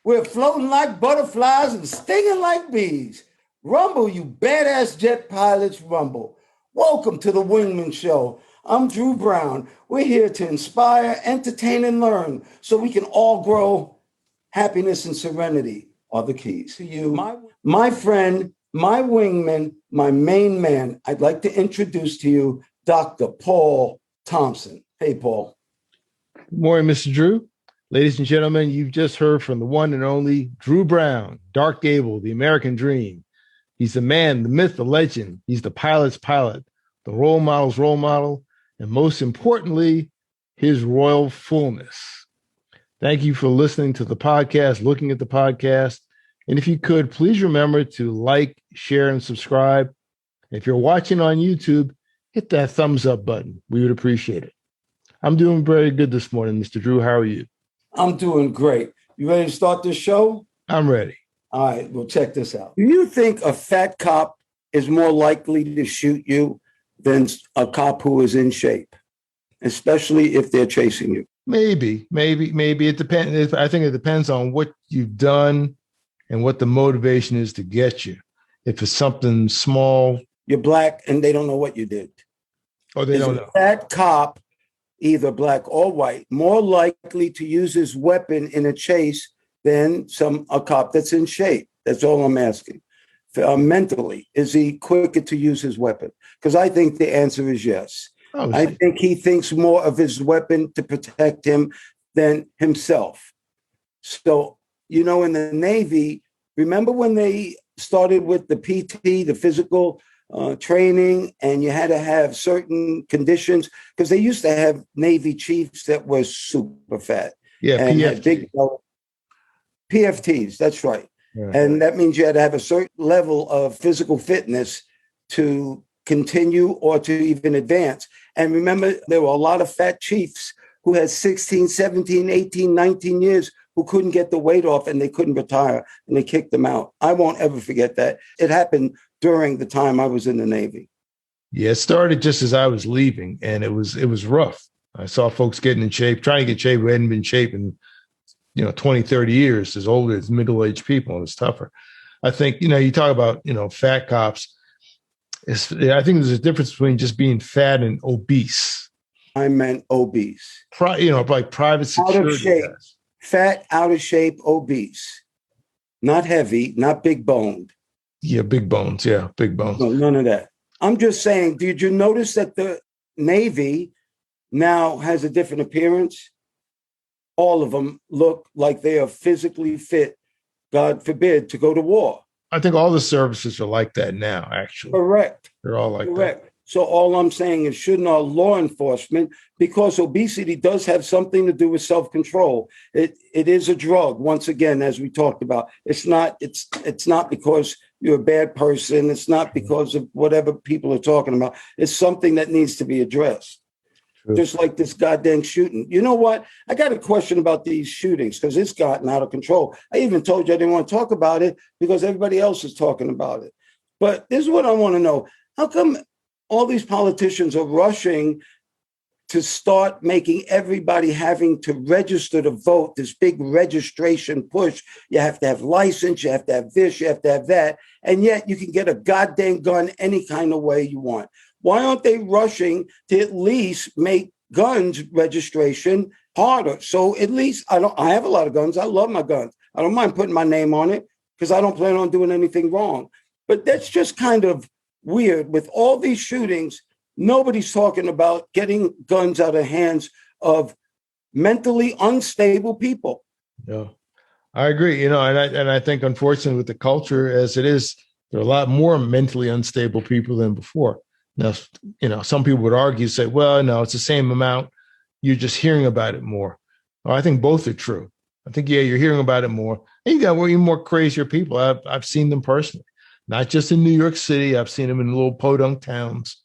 We're floating like butterflies and stinging like bees. Rumble, you badass jet pilots, rumble. Welcome to the Wingmen Show. I'm DREWBROWN. We're here to inspire, entertain, and learn so we can all grow. Happiness and serenity are the keys. To you, my friend, my wingman, my main man, I'd like to introduce to you Dr. Paul Thompson. Hey, Paul. Good morning, Mr. Drew. Ladies and gentlemen, you've just heard from the one and only DREWBROWN, Dark Gable, the American dream. He's the man, the myth, the legend. He's the pilot's pilot, the role model's role model, and most importantly, his royal fullness. Thank you for listening to the podcast, looking at the podcast. And if you could, please remember to like, share, and subscribe. If you're watching on YouTube, hit that thumbs up button. We would appreciate it. I'm doing very good this morning, Mr. Drew. How are you? I'm doing great. You ready to start this show? I'm ready. All right, well, check this out. Do you think a fat cop is more likely to shoot you than a cop who is in shape, especially if they're chasing you? Maybe. It depends. I think it depends on what you've done and what the motivation is to get you. If it's something small. You're black and they don't know what you did. Or they don't know. That cop, either black or white, more likely to use his weapon in a chase than a cop that's in shape. That's all I'm asking. Mentally, is he quicker to use his weapon? Because I think the answer is yes. I think he thinks more of his weapon to protect him than himself. So, in the Navy, remember when they started with the PT, the physical training, and you had to have certain conditions? Because they used to have Navy chiefs that were super fat. Yeah, and had big PFTs, that's right. Yeah. And that means you had to have a certain level of physical fitness to continue or to even advance. And remember, there were a lot of fat chiefs who had 16, 17, 18, 19 years who couldn't get the weight off and they couldn't retire and they kicked them out. I won't ever forget that. It happened during the time I was in the Navy. Yeah, it started just as I was leaving and it was rough. I saw folks getting in shape, trying to get shape who hadn't been in shape in 20, 30 years, as older as middle-aged people, and it's tougher. I think, you talk about, fat cops. I think there's a difference between just being fat and obese. I meant obese. Like private security. Out of shape. Guys. Fat, out of shape, obese. Not heavy, not big boned. Yeah, big bones. Yeah, big bones. No, none of that. I'm just saying, did you notice that the Navy now has a different appearance? All of them look like they are physically fit, God forbid, to go to war. I think all the services are like that now, actually. Correct. They're all like that. So all I'm saying is, shouldn't our law enforcement, because obesity does have something to do with self-control. It is a drug, once again, as we talked about. It's not because you're a bad person. It's not because of whatever people are talking about. It's something that needs to be addressed. Just like this goddamn shooting. You know what? I got a question about these shootings because it's gotten out of control. I even told you I didn't want to talk about it because everybody else is talking about it. But this is what I want to know. How come all these politicians are rushing to start making everybody having to register to vote, this big registration push? You have to have license, you have to have this, you have to have that. And yet you can get a goddamn gun any kind of way you want. Why aren't they rushing to at least make guns registration harder? So at least I have a lot of guns. I love my guns. I don't mind putting my name on it because I don't plan on doing anything wrong. But that's just kind of weird. With all these shootings, nobody's talking about getting guns out of the hands of mentally unstable people. Yeah, I agree. And I think unfortunately with the culture as it is, there are a lot more mentally unstable people than before. Now, some people would argue, say, well, no, it's the same amount. You're just hearing about it more. Well, I think both are true. I think, yeah, you're hearing about it more. And you got even more crazier people. I've seen them personally, not just in New York City. I've seen them in little podunk towns.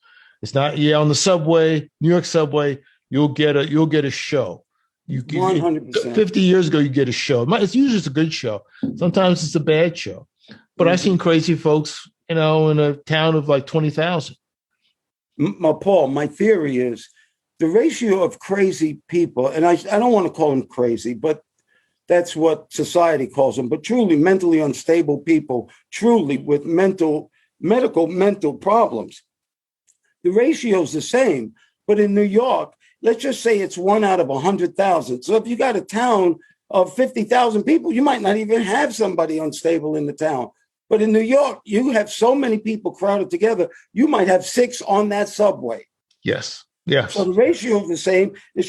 It's not, on the subway, New York subway, you'll get a show. 100%. 50 years ago, you get a show. It's usually a good show. Sometimes it's a bad show. But I've seen crazy folks, in a town of like 20,000. Paul, my theory is the ratio of crazy people, and I don't want to call them crazy, but that's what society calls them, but truly mentally unstable people, truly with mental problems. The ratio is the same, but in New York, let's just say it's 1 out of 100,000. So if you got a town of 50,000 people, you might not even have somebody unstable in the town. But in New York, you have so many people crowded together, you might have 6 on that subway. Yes. Yes. So the ratio is the same. It's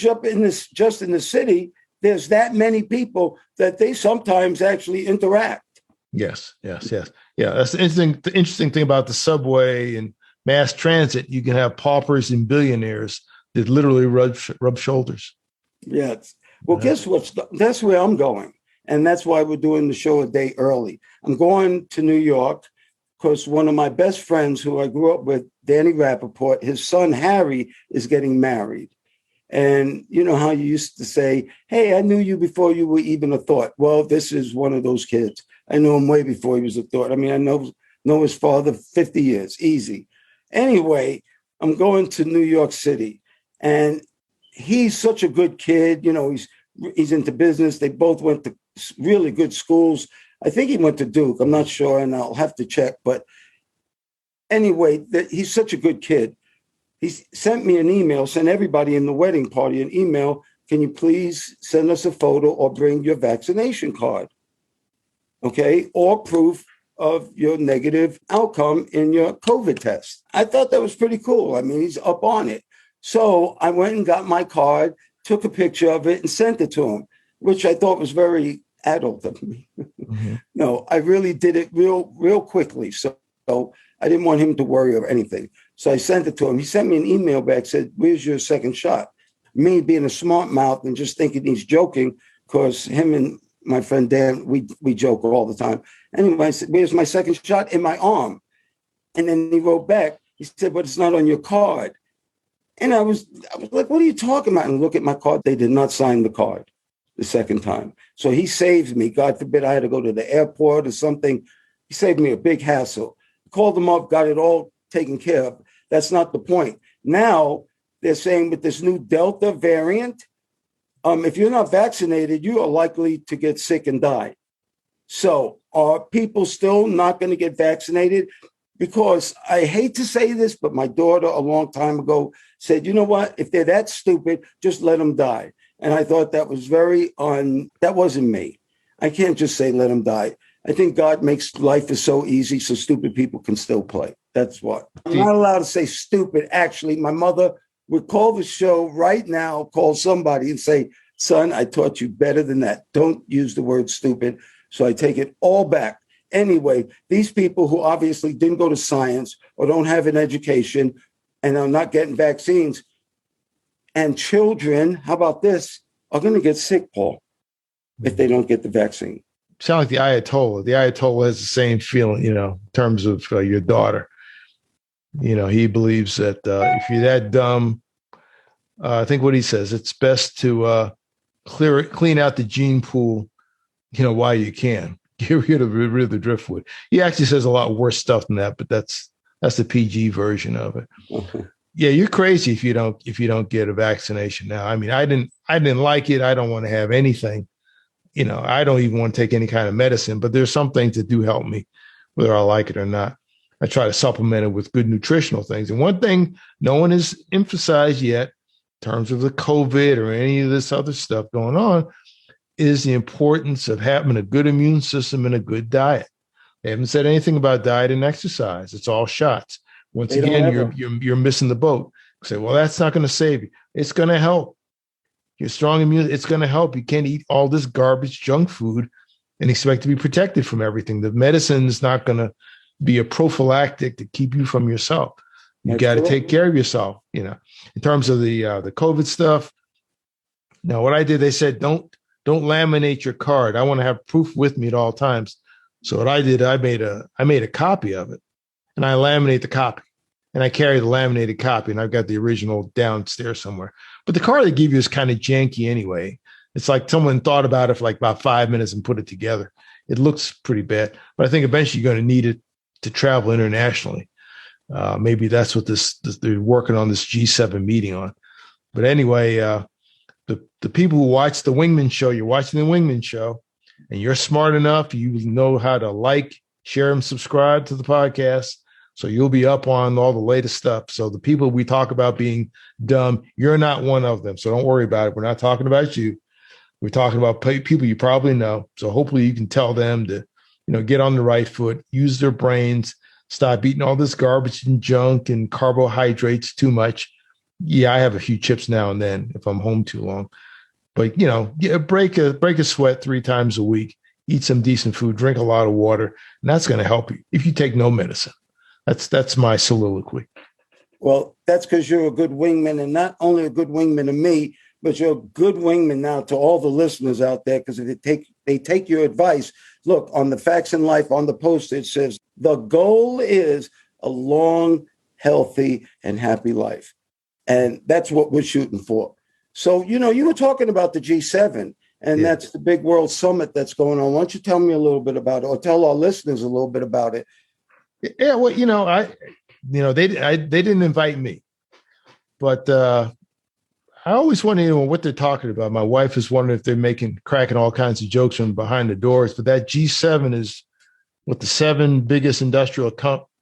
just in the city, there's that many people that they sometimes actually interact. Yes. Yes. Yes. Yeah. That's the interesting thing about the subway and mass transit. You can have paupers and billionaires that literally rub shoulders. Yes. Well, guess what? That's where I'm going. And that's why we're doing the show a day early. I'm going to New York because one of my best friends who I grew up with, Danny Rappaport, his son, Harry, is getting married. And you know how you used to say, hey, I knew you before you were even a thought. Well, this is one of those kids. I knew him way before he was a thought. I mean, I know his father 50 years, easy. Anyway, I'm going to New York City. And he's such a good kid. He's into business. They both went to really good schools. I think he went to Duke. I'm not sure, and I'll have to check. But anyway, he's such a good kid. He sent me an email, sent everybody in the wedding party an email. Can you please send us a photo or bring your vaccination card? Okay, or proof of your negative outcome in your COVID test. I thought that was pretty cool. I mean, he's up on it. So I went and got my card, took a picture of it and sent it to him, which I thought was very adult of me. Mm-hmm. No, I really did it real quickly. So I didn't want him to worry or anything. So I sent it to him. He sent me an email back, said, where's your second shot? Me being a smart mouth and just thinking he's joking because him and my friend Dan, we joke all the time. Anyway, I said, where's my second shot? In my arm. And then he wrote back, he said, but it's not on your card. And I was like, what are you talking about? And look at my card. They did not sign the card the second time. So he saved me. God forbid I had to go to the airport or something. He saved me a big hassle. Called them up, got it all taken care of. That's not the point. Now they're saying with this new Delta variant, if you're not vaccinated, you are likely to get sick and die. So are people still not going to get vaccinated? Because I hate to say this, but my daughter a long time ago said, you know what? If they're that stupid, just let them die. And I thought that was that wasn't me. I can't just say let them die. I think God makes life is so easy so stupid people can still play. That's what. I'm not allowed to say stupid. Actually, my mother would call the show right now, call somebody and say, son, I taught you better than that. Don't use the word stupid. So I take it all back. Anyway, these people who obviously didn't go to science or don't have an education and are not getting vaccines, and children, how about this, are going to get sick, Paul, if they don't get the vaccine. Sound like the Ayatollah. The Ayatollah has the same feeling, in terms of your daughter. He believes that if you're that dumb, I think what he says, it's best to clean out the gene pool, while you can. Get rid of the driftwood. He actually says a lot worse stuff than that, but that's the PG version of it. Okay. Yeah, you're crazy if you don't get a vaccination now. I mean, I didn't like it. I don't want to have anything. I don't even want to take any kind of medicine, but there's some things that do help me, whether I like it or not. I try to supplement it with good nutritional things. And one thing no one has emphasized yet in terms of the COVID or any of this other stuff going on is the importance of having a good immune system and a good diet. They haven't said anything about diet and exercise. It's all shots. Once They don't again, ever. you're missing the boat. Say, well, that's not going to save you. It's going to help. You're strong immune. It's going to help. You can't eat all this garbage junk food and expect to be protected from everything. The medicine is not going to be a prophylactic to keep you from yourself. You got to take care of yourself. You know, in terms of the COVID stuff. Now, what I did, they said, don't laminate your card. I want to have proof with me at all times. So what I did, I made a copy of it, and I laminate the copy, and I carry the laminated copy, and I've got the original downstairs somewhere. But the card they give you is kind of janky anyway. It's like someone thought about it for like about 5 minutes and put it together. It looks pretty bad, but I think eventually you're going to need it to travel internationally. Maybe that's what this they're working on this G7 meeting on. But anyway, the people who watch the Wingman show, you're watching the Wingman show, and you're smart enough, you know how to like, share, and subscribe to the podcast. So you'll be up on all the latest stuff. So the people we talk about being dumb, you're not one of them. So don't worry about it. We're not talking about you. We're talking about people you probably know. So hopefully you can tell them to, get on the right foot, use their brains, stop eating all this garbage and junk and carbohydrates too much. Yeah, I have a few chips now and then if I'm home too long. But, break a sweat 3 times a week, eat some decent food, drink a lot of water, and that's going to help you if you take no medicine. That's my soliloquy. Well, that's because you're a good wingman, and not only a good wingman to me, but you're a good wingman now to all the listeners out there, because if they take your advice. Look, on the Facts in Life, on the poster, it says, the goal is a long, healthy, and happy life. And that's what we're shooting for. So, you were talking about the G7, and that's the big world summit that's going on. Why don't you tell me a little bit about it, or tell our listeners a little bit about it? Yeah, well, they didn't invite me, but I always wonder, what they're talking about. My wife is wondering if they're cracking all kinds of jokes from behind the doors. But that G7 is with the 7 biggest industrial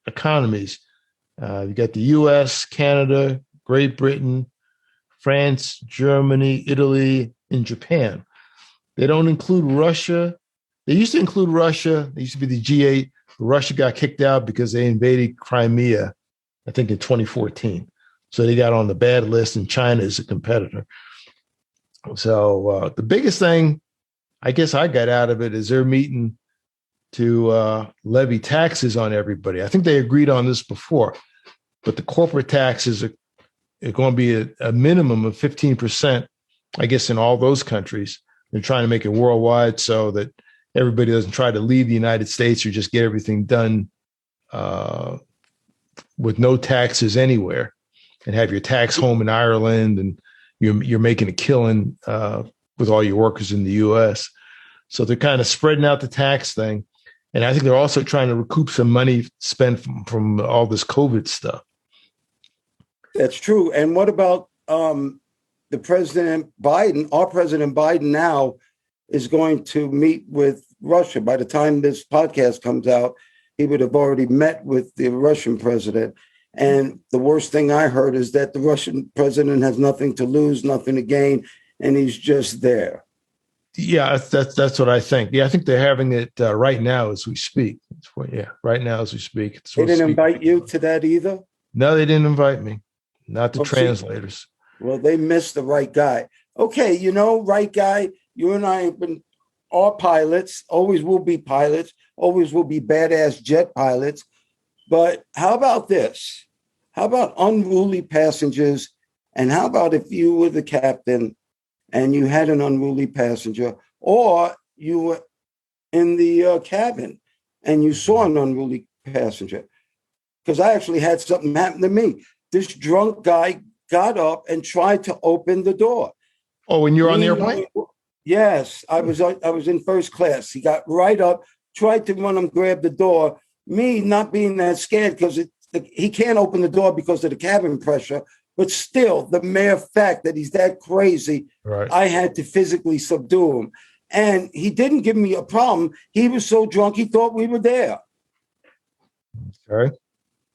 economies. You got the U.S., Canada, Great Britain, France, Germany, Italy, and Japan. They don't include Russia. They used to include Russia. They used to be the G8. Russia got kicked out because they invaded Crimea, I think in 2014. So they got on the bad list, and China is a competitor. So the biggest thing I guess I got out of it is they're meeting to levy taxes on everybody. I think they agreed on this before, but the corporate taxes are going to be a minimum of 15%, I guess, in all those countries. They're trying to make it worldwide so that everybody doesn't try to leave the United States or just get everything done with no taxes anywhere, and have your tax home in Ireland, and you're making a killing with all your workers in the U.S. So they're kind of spreading out the tax thing. And I think they're also trying to recoup some money spent from all this COVID stuff. That's true. And what about the President Biden? Our President Biden now is going to meet with Russia. By the time this podcast comes out, he would have already met with the Russian president. And the worst thing I heard is that the Russian president has nothing to lose, nothing to gain, and he's just there. Yeah, that's what I think. Yeah, I think they're having it right now as we speak. Right now as we speak. They didn't invite you to that either? No, they didn't invite me. Not the translators. Well, they missed the right guy. Okay, right guy, you and I have been all pilots, always will be pilots, always will be badass jet pilots. But how about this? How about unruly passengers? And how about if you were the captain and you had an unruly passenger, or you were in the cabin and you saw an unruly passenger? Because I actually had something happen to me. This drunk guy got up and tried to open the door. Oh, when you're on the airplane? Yes, I was in first class. He got right up, tried to run and grab the door. Me not being that scared, because he can't open the door because of the cabin pressure. But still, the mere fact that he's that crazy, right, I had to physically subdue him. And he didn't give me a problem. He was so drunk, he thought we were there. Okay.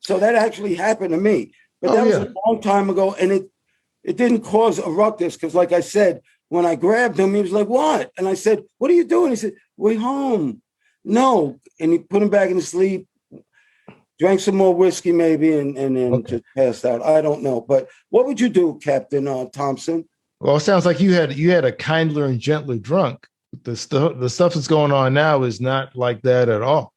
So that actually happened to me. But that was a long time ago, and it didn't cause a ruckus, because like I said, when I grabbed him, he was like, what? And I said, what are you doing? He said, we're home. No. And he put him back in his sleep. Drank some more whiskey maybe and then just passed out. I don't know. But what would you do, Captain Thompson? Well, it sounds like you had a kindler and gentler drunk. The stuff that's going on now is not like that at all.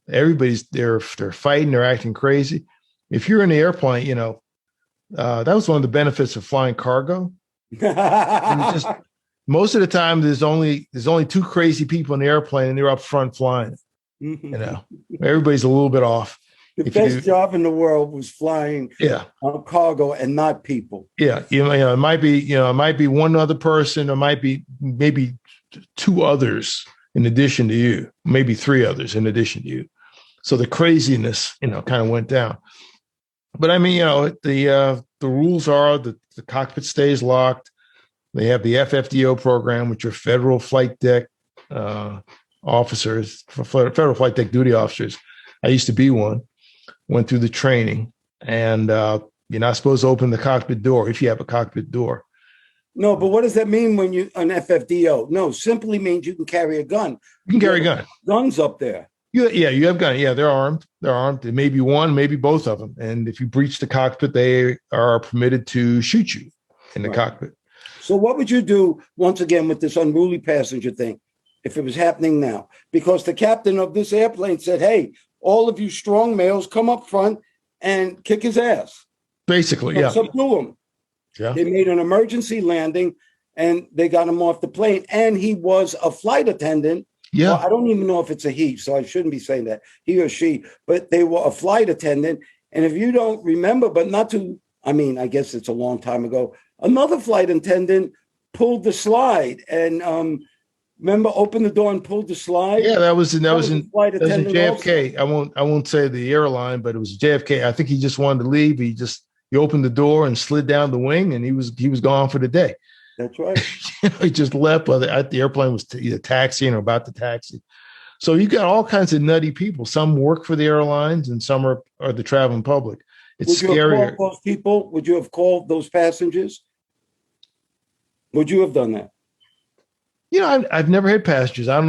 Everybody's they're fighting, they're acting crazy. If you're in the airplane, that was one of the benefits of flying cargo. Just most of the time there's only two crazy people in the airplane and they're up front flying. Everybody's a little bit off. The best job in the world was flying cargo and not people. Yeah. It might be one other person, or might be maybe two others in addition to you, maybe three others in addition to you. So the craziness, kind of went down. But I mean, the rules are that the cockpit stays locked. They have the FFDO program, which are federal flight deck officers, federal flight deck duty officers. I used to be one. Went through the training, and you're not supposed to open the cockpit door if you have a cockpit door. No, but what does that mean when you an FFDO? No, simply means you can carry a gun. You can carry a gun. Guns up there. You have guns. Yeah, they're armed. They're armed. There may be one, maybe both of them. And if you breach the cockpit, they are permitted to shoot you in the cockpit. So what would you do once again with this unruly passenger thing if it was happening now? Because the captain of this airplane said, "Hey, all of you strong males, come up front and kick his ass." Basically, subdue him. Yeah. They made an emergency landing and they got him off the plane. And he was a flight attendant. Yeah. Well, I don't even know if it's a he, so I shouldn't be saying that, he or she, but they were a flight attendant. And if you don't remember, I guess it's a long time ago, another flight attendant pulled the slide and remember, opened the door and pulled the slide. Yeah, that was in JFK. Also. I won't say the airline, but it was JFK. I think he just wanted to leave. He opened the door and slid down the wing, and he was gone for the day. That's right. He just left. The airplane was either taxiing or about to taxi. So you got all kinds of nutty people. Some work for the airlines, and some are the traveling public. It's scary. Would you have called those people? Would you have called those passengers? Would you have done that? I've never had passengers. I don't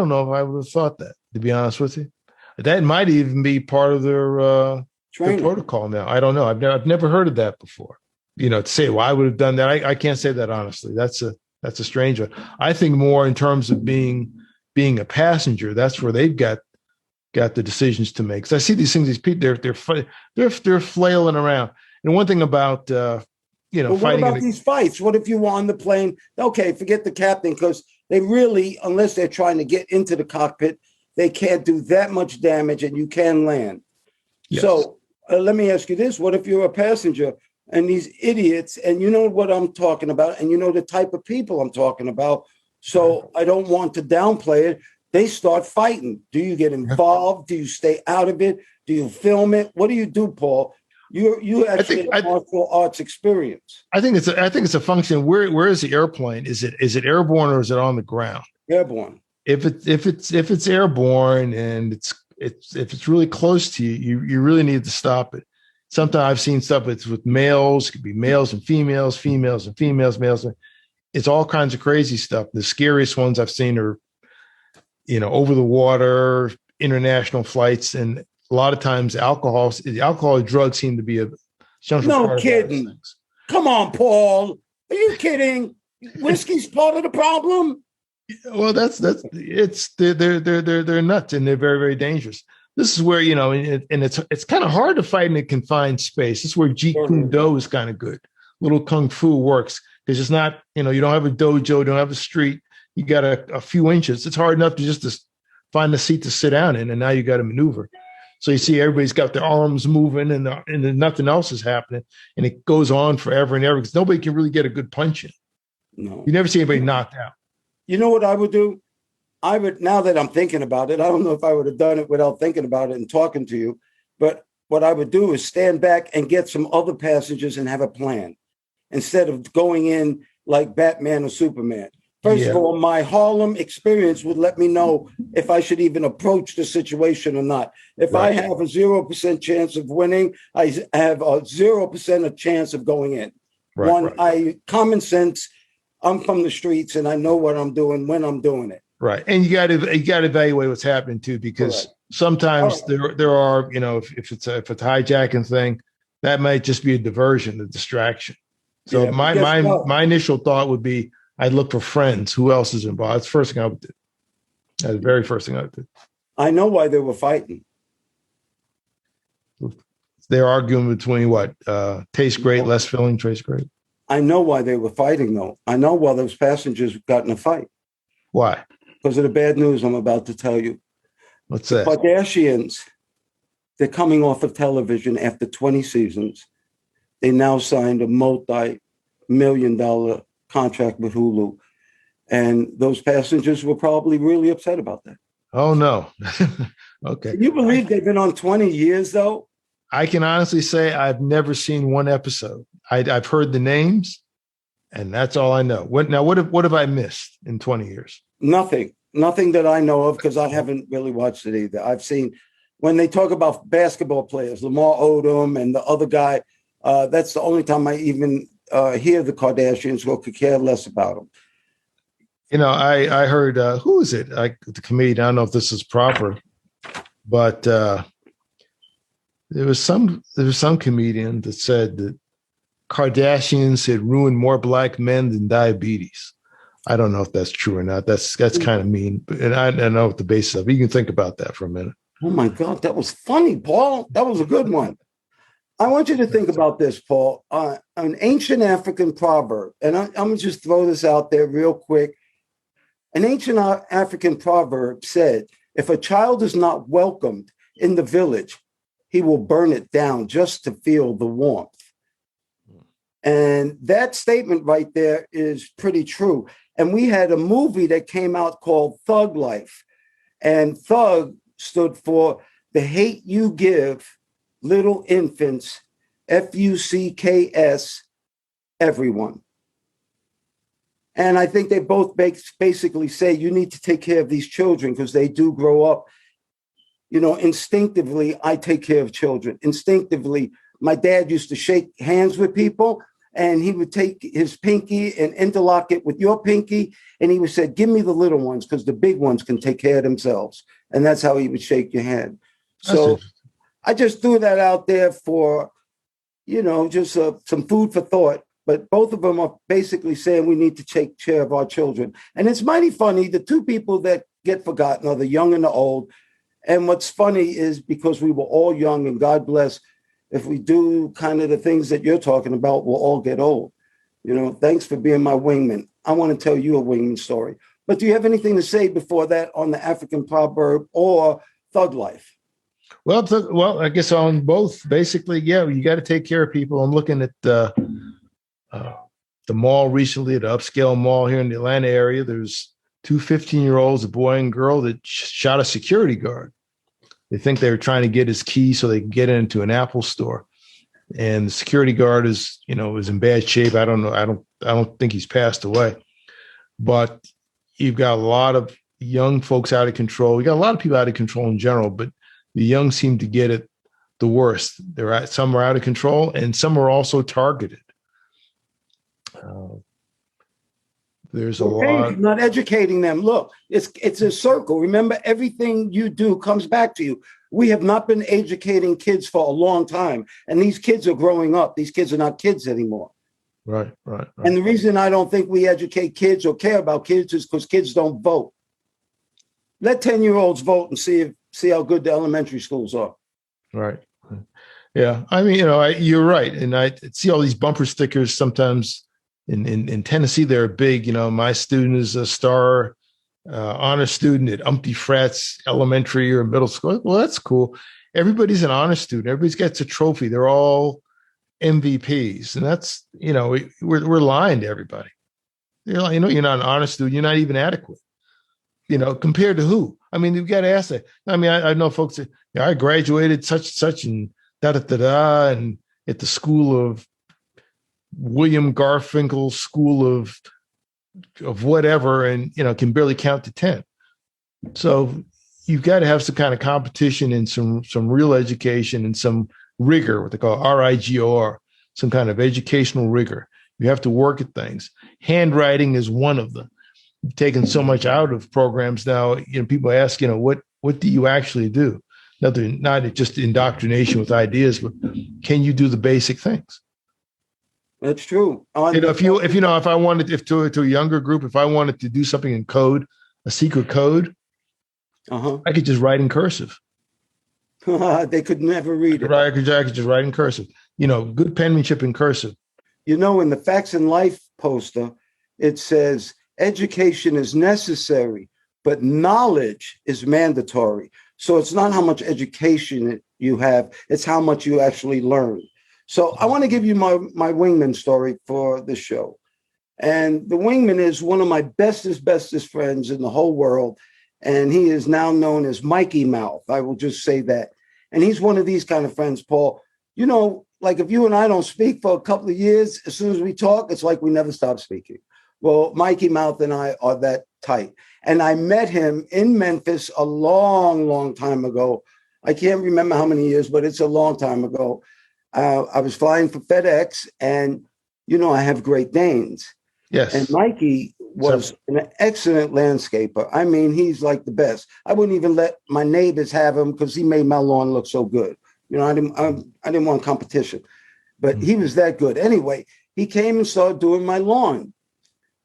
know if I would have thought that, to be honest with you. That might even be part of their protocol now. I don't know. I've never heard of that before. To say, well, I would have done that. I can't say that honestly. That's a strange one. I think more in terms of being a passenger. That's where they've got the decisions to make. Because I see these things. These people, they're flailing around. And one thing about but what about these fights? What if you were on the plane? Okay, forget the captain, because they really, unless they're trying to get into the cockpit, they can't do that much damage, and you can land. Yes. So let me ask you this. What if you're a passenger and these idiots, and you know what I'm talking about, and you know the type of people I'm talking about, so I don't want to downplay it. They start fighting. Do you get involved? Do you stay out of it? Do you film it? What do you do, Paul? You actually have martial arts experience. I think it's a function. Where is the airplane? Is it airborne or is it on the ground? Airborne. If it's airborne and if it's really close to you, you really need to stop it. Sometimes I've seen stuff with males. It could be males and females, females and females, males. It's all kinds of crazy stuff. The scariest ones I've seen are, over the water, international flights, and a lot of times alcohol and drugs seem to be a central part kidding. Of things. Come on, Paul. Are you kidding? Whiskey's part of the problem. Well, they're nuts, and they're very, very dangerous. This is where, and it's kind of hard to fight in a confined space. This is where Jeet Kune Do is kind of good. Little kung fu works because it's not, you don't have a dojo, don't have a street. You got a few inches. It's hard enough to find a seat to sit down in, and now you got to maneuver. So you see everybody's got their arms moving and nothing else is happening. And it goes on forever and ever because nobody can really get a good punch in. No. You never see anybody knocked out. You know what I would do? Now that I'm thinking about it, I don't know if I would have done it without thinking about it and talking to you, but what I would do is stand back and get some other passengers and have a plan instead of going in like Batman or Superman. First of all, my Harlem experience would let me know if I should even approach the situation or not. If I have a 0% chance of winning, I have a 0% chance of going in. Common sense, I'm from the streets and I know what I'm doing when I'm doing it. Right. And you got to evaluate what's happening too, because Correct. sometimes All there are, if it's a hijacking thing, that might just be a diversion, a distraction. So Yeah, but guess what? my initial thought would be I'd look for friends. Who else is involved? That's the first thing I would do. That's the very first thing I would do. I know why they were fighting. They're arguing between what? Tastes great, less filling, tastes great. I know why they were fighting, though. I know why those passengers got in a fight. Why? Because of the bad news I'm about to tell you. What's The that? Kardashians, they're coming off of television after 20 seasons. They now signed a multi-million-dollar contract with Hulu. And those passengers were probably really upset about that. Oh, no. Okay. Can you believe they've been on 20 years, though? I can honestly say I've never seen one episode. I've heard the names, and that's all I know. What have I missed in 20 years? Nothing that I know of, because I haven't really watched it either. I've seen when they talk about basketball players, Lamar Odom and the other guy, that's the only time I even hear the Kardashians, or could care less about them. I heard, who is it? Like the comedian, I don't know if this is proper, but there was some comedian that said that Kardashians had ruined more black men than diabetes. I don't know if that's true or not. That's kind of mean, and I don't know what the basis of it. You can think about that for a minute. Oh my God, that was funny, Paul. That was a good one. I want you to think about this, Paul. An ancient African proverb, and I'm going to just throw this out there real quick. An ancient African proverb said, if a child is not welcomed in the village, he will burn it down just to feel the warmth. And that statement right there is pretty true. And we had a movie that came out called Thug Life. And Thug stood for the hate you give little infants, FUCKS, everyone. And I think they both basically say you need to take care of these children because they do grow up. Instinctively, I take care of children. Instinctively, my dad used to shake hands with people, and he would take his pinky and interlock it with your pinky. And he would say, give me the little ones because the big ones can take care of themselves. And that's how he would shake your hand. So I just threw that out there for, just some food for thought. But both of them are basically saying we need to take care of our children. And it's mighty funny. The two people that get forgotten are the young and the old. And what's funny is because we were all young, and God bless, if we do kind of the things that you're talking about, we'll all get old. Thanks for being my wingman. I want to tell you a wingman story. But do you have anything to say before that on the African proverb or Thug Life? Well, I guess on both. Basically, yeah, you got to take care of people. I'm looking at the mall recently, the upscale mall here in the Atlanta area. There's two 15-year-olds, a boy and girl, that shot a security guard. They think they were trying to get his key so they can get into an Apple store. And the security guard is in bad shape. I don't know. I don't think he's passed away. But you've got a lot of young folks out of control. You got a lot of people out of control in general, but the young seem to get it the worst. Some are out of control, and some are also targeted. There's a lot. Not educating them. Look, it's a circle. Remember, everything you do comes back to you. We have not been educating kids for a long time, and these kids are growing up. These kids are not kids anymore. Right. And the reason I don't think we educate kids or care about kids is because kids don't vote. Let 10-year-olds vote and see how good the elementary schools are. Right. Yeah. I mean, you're right. And I see all these bumper stickers sometimes in Tennessee. They're big. My student is a star honor student at Umpty Frats Elementary or middle school. Well, that's cool. Everybody's an honor student. Everybody gets a trophy. They're all MVPs. And that's, we're lying to everybody. You're not an honor student. You're not even adequate. Compared to who? I mean, you've got to ask that. I mean, I know folks that I graduated such and da-da-da-da, and at the school of William Garfinkel School of whatever, and, can barely count to 10. So you've got to have some kind of competition and some real education and some rigor, what they call RIGOR, some kind of educational rigor. You have to work at things. Handwriting is one of them. taken so much out of programs now. People ask, what do you actually do? Not just indoctrination with ideas, but can you do the basic things? That's true. If I wanted, to a younger group, if I wanted to do something in code, a secret code, I could just write in cursive. They could never read it. I could just write in cursive. Good penmanship in cursive. In the Facts in Life poster, it says education is necessary, but knowledge is mandatory. So it's not how much education you have, it's how much you actually learn. So I want to give you my Wingman story for the show. And the Wingman is one of my bestest friends in the whole world. And he is now known as Mikey Mouth. I will just say that. And he's one of these kind of friends, Paul. Like if you and I don't speak for a couple of years, as soon as we talk, it's like we never stop speaking. Well, Mikey Mouth and I are that tight. And I met him in Memphis a long, long time ago. I can't remember how many years, but it's a long time ago. I was flying for FedEx, and, I have Great Danes. Yes. And Mikey was an excellent landscaper. I mean, he's like the best. I wouldn't even let my neighbors have him because he made my lawn look so good. I didn't want competition, but he was that good. Anyway, he came and started doing my lawn,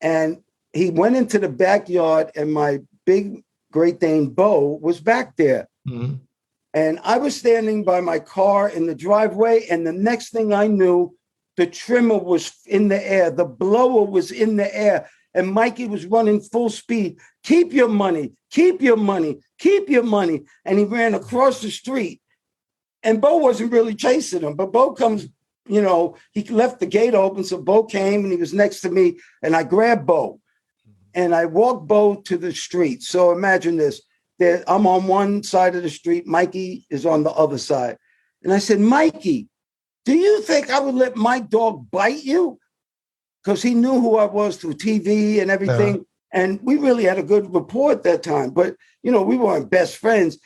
and he went into the backyard, and my big Great Dane Bo was back there. Mm-hmm. And I was standing by my car in the driveway, and the next thing I knew, the trimmer was in the air, the blower was in the air, and Mikey was running full speed. Keep your money, keep your money, keep your money. And he ran across the street. And Bo wasn't really chasing him, but Bo comes, he left the gate open, so Bo came and he was next to me, and I grabbed Bo and I walked Bo to the street. So imagine this, that I'm on one side of the street, Mikey is on the other side. And I said, Mikey, do you think I would let my dog bite you? Because he knew who I was through TV and everything. Uh-huh. And we really had a good rapport at that time, but we weren't best friends,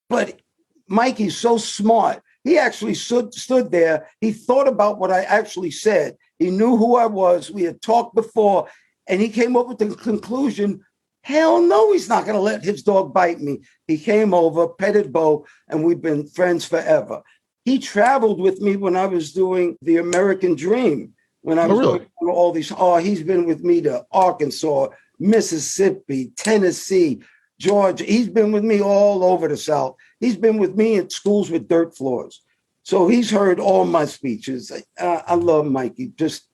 but Mikey's so smart. He actually stood there. He thought about what I actually said. He knew who I was. We had talked before, and he came up with the conclusion, hell no, he's not going to let his dog bite me. He came over, petted Bo, and we've been friends forever. He traveled with me when I was doing the American Dream. When I was doing all these, he's been with me to Arkansas, Mississippi, Tennessee, Georgia. He's been with me all over the South. He's been with me at schools with dirt floors. So he's heard all my speeches. I love Mikey, just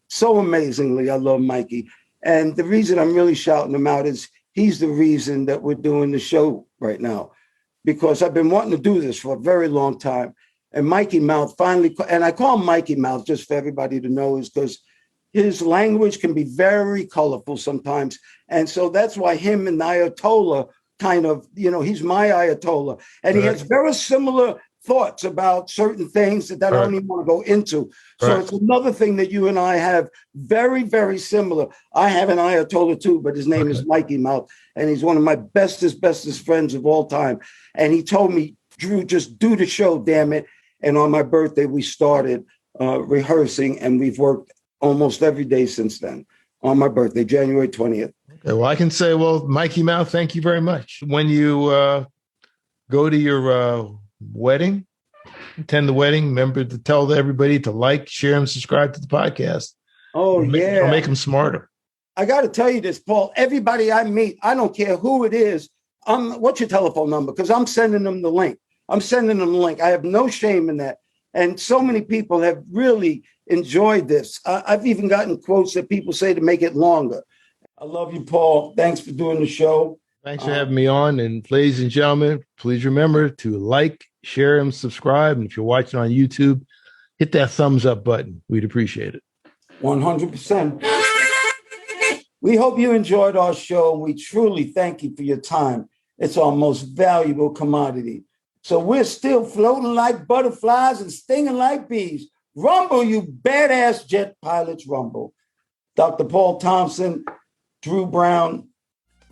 so amazingly. I love Mikey. And the reason I'm really shouting him out is he's the reason that we're doing the show right now, because I've been wanting to do this for a very long time. And Mikey Mouth finally, and I call him Mikey Mouth just for everybody to know, is because his language can be very colorful sometimes. And so that's why him and the Ayatollah kind of, he's my Ayatollah. And he has very similar thoughts about certain things that I don't even want to go into. So it's another thing that you and I have very, very similar. I have an Ayatollah too, but his name is Mikey Mouth. And he's one of my bestest friends of all time. And he told me, Drew, just do the show, damn it. And on my birthday, we started rehearsing, and we've worked almost every day since then. On my birthday, January 20th. Okay, well, I can say, Mikey Mouth, thank you very much. When you go to your wedding, attend the wedding, remember to tell everybody to like, share, and subscribe to the podcast. It'll make them smarter. I got to tell you this, Paul. Everybody I meet, I don't care who it is. What's your telephone number? Because I'm sending them the link. I have no shame in that. And so many people have really enjoyed this. I've even gotten quotes that people say to make it longer. I love you, Paul. Thanks for doing the show. Thanks for having me on. And ladies and gentlemen, please remember to like, share, and subscribe. And if you're watching on YouTube, hit that thumbs up button. We'd appreciate it. 100%. We hope you enjoyed our show. We truly thank you for your time. It's our most valuable commodity. So we're still floating like butterflies and stinging like bees. Rumble, you badass jet pilots, rumble. Dr. Paul Thompson, Drew Brown,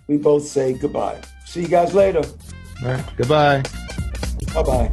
we both say goodbye. See you guys later. All right. Goodbye. Bye-bye.